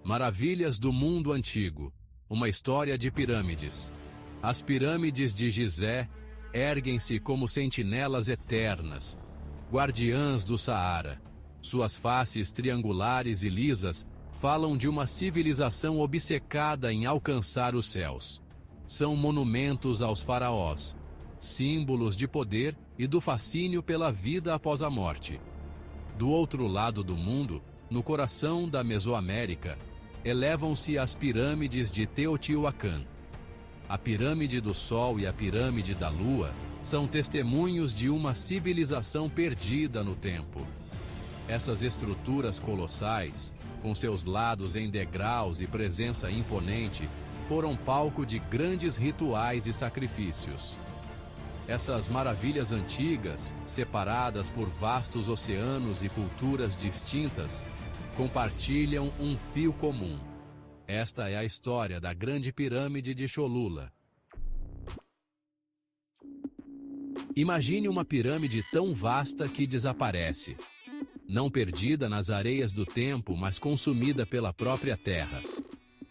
Maravilhas do mundo antigo. Uma história de pirâmides. As pirâmides de Gizé erguem-se como sentinelas eternas, guardiãs do Saara. Suas faces triangulares e lisas falam de uma civilização obcecada em alcançar os céus. São monumentos aos faraós, símbolos de poder e do fascínio pela vida após a morte. Do outro lado do mundo, no coração da Mesoamérica, elevam-se as pirâmides de Teotihuacan. A pirâmide do Sol e a pirâmide da Lua são testemunhos de uma civilização perdida no tempo. Essas estruturas colossais, com seus lados em degraus e presença imponente, foram palco de grandes rituais e sacrifícios. Essas maravilhas antigas, separadas por vastos oceanos e culturas distintas, compartilham um fio comum. Esta é a história da Grande Pirâmide de Cholula. Imagine uma pirâmide tão vasta que desaparece. Não perdida nas areias do tempo, mas consumida pela própria terra.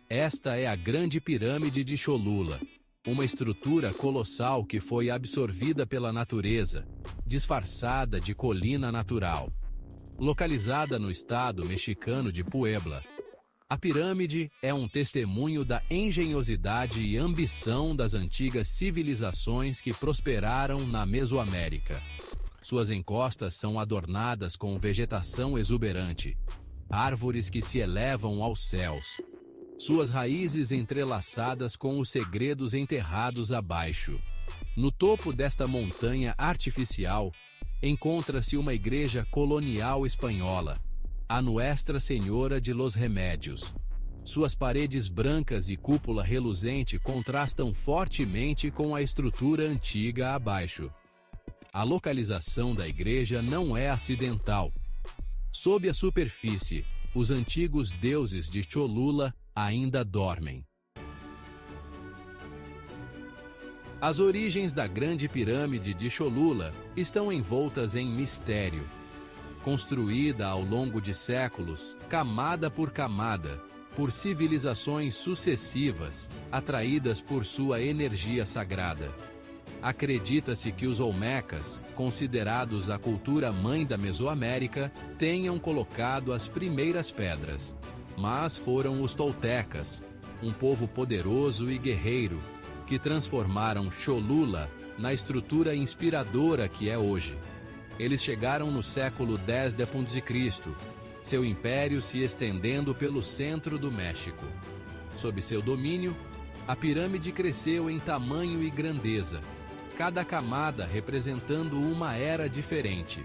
Esta é a Grande Pirâmide de Cholula, uma estrutura colossal que foi absorvida pela natureza, disfarçada de colina natural. Localizada no estado mexicano de Puebla, a pirâmide é um testemunho da engenhosidade e ambição das antigas civilizações que prosperaram na Mesoamérica. Suas encostas são adornadas com vegetação exuberante, árvores que se elevam aos céus. Suas raízes entrelaçadas com os segredos enterrados abaixo. No topo desta montanha artificial, encontra-se uma igreja colonial espanhola, a Nuestra Senhora de los Remédios. Suas paredes brancas e cúpula reluzente contrastam fortemente com a estrutura antiga abaixo. A localização da igreja não é acidental. Sob a superfície, os antigos deuses de Cholula ainda dormem. As origens da Grande Pirâmide de Cholula estão envoltas em mistério. Construída ao longo de séculos, camada por camada, por civilizações sucessivas, atraídas por sua energia sagrada. Acredita-se que os Olmecas, considerados a cultura mãe da Mesoamérica, tenham colocado as primeiras pedras. Mas foram os toltecas, um povo poderoso e guerreiro, que transformaram Cholula na estrutura inspiradora que é hoje. Eles chegaram no século X d.C., seu império se estendendo pelo centro do México. Sob seu domínio, a pirâmide cresceu em tamanho e grandeza, cada camada representando uma era diferente.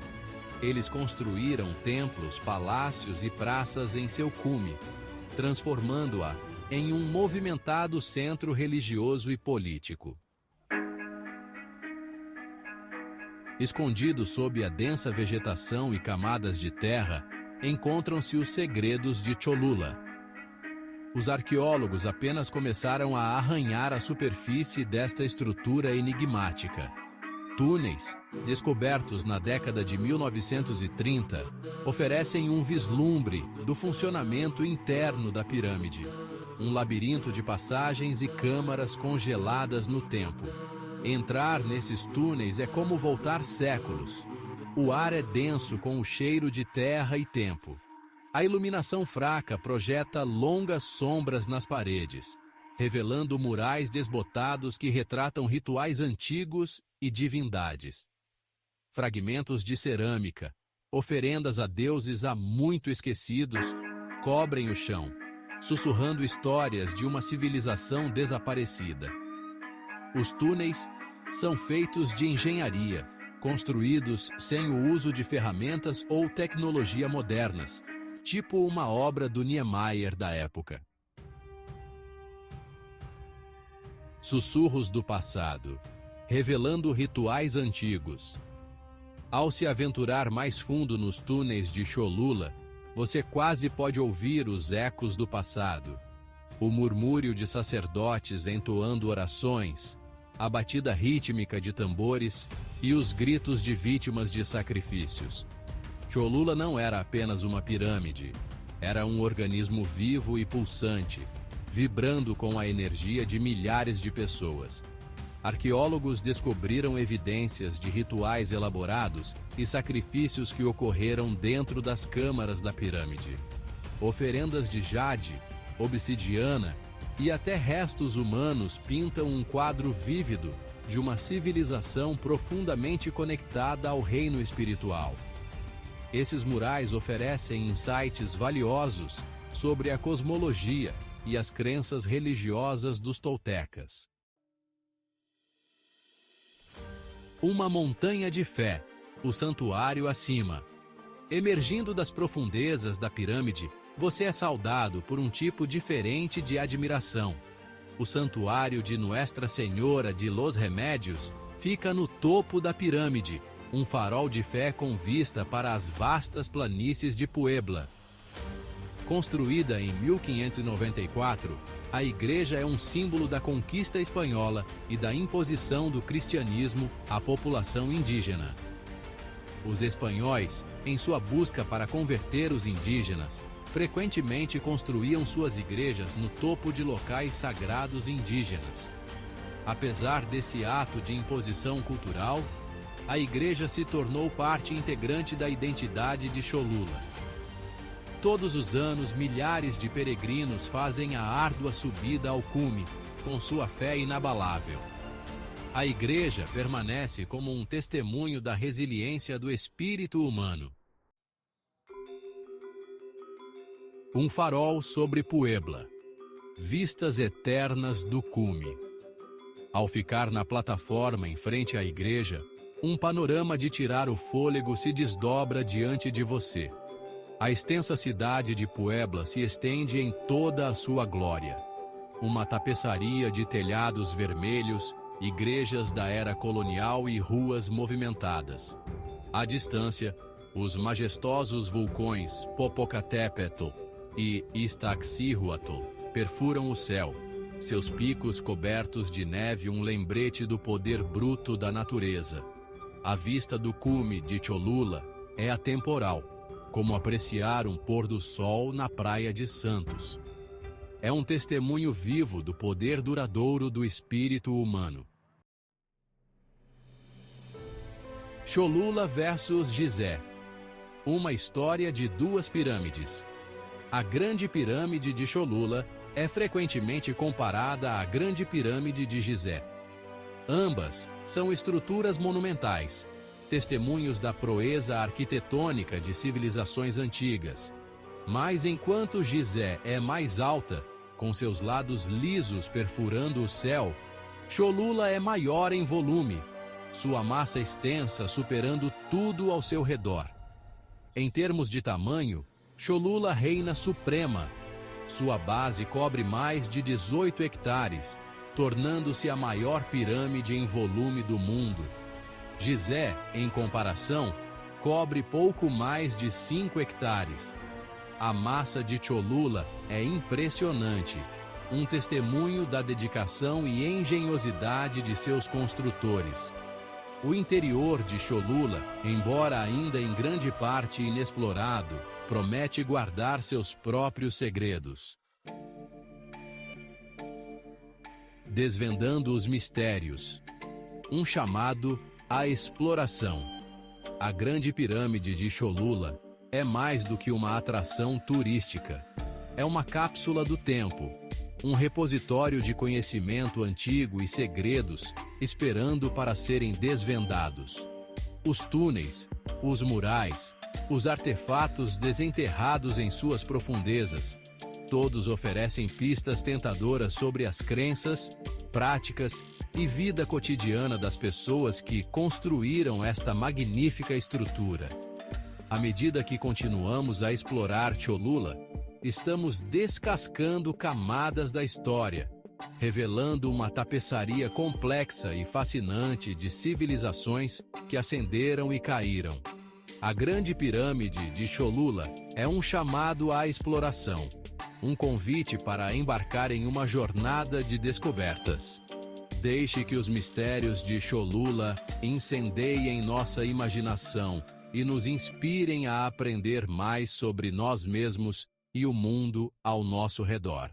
Eles construíram templos, palácios e praças em seu cume, transformando-a em um movimentado centro religioso e político. Escondidos sob a densa vegetação e camadas de terra, encontram-se os segredos de Cholula. Os arqueólogos apenas começaram a arranhar a superfície desta estrutura enigmática. Túneis, descobertos na década de 1930, oferecem um vislumbre do funcionamento interno da pirâmide. Um labirinto de passagens e câmaras congeladas no tempo. Entrar nesses túneis é como voltar séculos. O ar é denso com o cheiro de terra e tempo. A iluminação fraca projeta longas sombras nas paredes, revelando murais desbotados que retratam rituais antigos e divindades. Fragmentos de cerâmica, oferendas a deuses há muito esquecidos, cobrem o chão, sussurrando histórias de uma civilização desaparecida. Os túneis são feitos de engenharia, construídos sem o uso de ferramentas ou tecnologia modernas, tipo uma obra do Niemeyer da época. Sussurros do passado, revelando rituais antigos. Ao se aventurar mais fundo nos túneis de Cholula, você quase pode ouvir os ecos do passado. O murmúrio de sacerdotes entoando orações, a batida rítmica de tambores e os gritos de vítimas de sacrifícios. Cholula não era apenas uma pirâmide. Era um organismo vivo e pulsante, vibrando com a energia de milhares de pessoas. Arqueólogos descobriram evidências de rituais elaborados e sacrifícios que ocorreram dentro das câmaras da pirâmide. Oferendas de jade, obsidiana e até restos humanos pintam um quadro vívido de uma civilização profundamente conectada ao reino espiritual. Esses murais oferecem insights valiosos sobre a cosmologia e as crenças religiosas dos toltecas. Uma montanha de fé, o santuário acima. Emergindo das profundezas da pirâmide, você é saudado por um tipo diferente de admiração. O santuário de Nuestra Senhora de los Remédios fica no topo da pirâmide, um farol de fé com vista para as vastas planícies de Puebla. Construída em 1594, a igreja é um símbolo da conquista espanhola e da imposição do cristianismo à população indígena. Os espanhóis, em sua busca para converter os indígenas, frequentemente construíam suas igrejas no topo de locais sagrados indígenas. Apesar desse ato de imposição cultural, a igreja se tornou parte integrante da identidade de Cholula. Todos os anos, milhares de peregrinos fazem a árdua subida ao cume, com sua fé inabalável. A igreja permanece como um testemunho da resiliência do espírito humano. Um farol sobre Puebla. Vistas eternas do cume. Ao ficar na plataforma em frente à igreja, um panorama de tirar o fôlego se desdobra diante de você. A extensa cidade de Puebla se estende em toda a sua glória. Uma tapeçaria de telhados vermelhos, igrejas da era colonial e ruas movimentadas. À distância, os majestosos vulcões Popocatépetl e Iztaccíhuatl perfuram o céu, seus picos cobertos de neve um lembrete do poder bruto da natureza. A vista do cume de Cholula é atemporal, como apreciar um pôr do sol na praia de Santos. É um testemunho vivo do poder duradouro do espírito humano. Cholula versus Gizé. Uma história de duas pirâmides. A Grande Pirâmide de Cholula é frequentemente comparada à Grande Pirâmide de Gizé. Ambas são estruturas monumentais, testemunhos da proeza arquitetônica de civilizações antigas. Mas enquanto Gizé é mais alta, com seus lados lisos perfurando o céu, Cholula é maior em volume, sua massa extensa superando tudo ao seu redor. Em termos de tamanho, Cholula reina suprema. Sua base cobre mais de 18 hectares, tornando-se a maior pirâmide em volume do mundo. Gizé, em comparação, cobre pouco mais de 5 hectares. A massa de Cholula é impressionante, um testemunho da dedicação e engenhosidade de seus construtores. O interior de Cholula, embora ainda em grande parte inexplorado, promete guardar seus próprios segredos. Desvendando os mistérios. Um chamado à exploração. A Grande Pirâmide de Cholula é mais do que uma atração turística. É uma cápsula do tempo, um repositório de conhecimento antigo e segredos esperando para serem desvendados. Os túneis, os murais, os artefatos desenterrados em suas profundezas, todos oferecem pistas tentadoras sobre as crenças, práticas e vida cotidiana das pessoas que construíram esta magnífica estrutura. À medida que continuamos a explorar Cholula, estamos descascando camadas da história, revelando uma tapeçaria complexa e fascinante de civilizações que ascenderam e caíram. A Grande Pirâmide de Cholula é um chamado à exploração, um convite para embarcar em uma jornada de descobertas. Deixe que os mistérios de Cholula incendeiem nossa imaginação e nos inspirem a aprender mais sobre nós mesmos e o mundo ao nosso redor.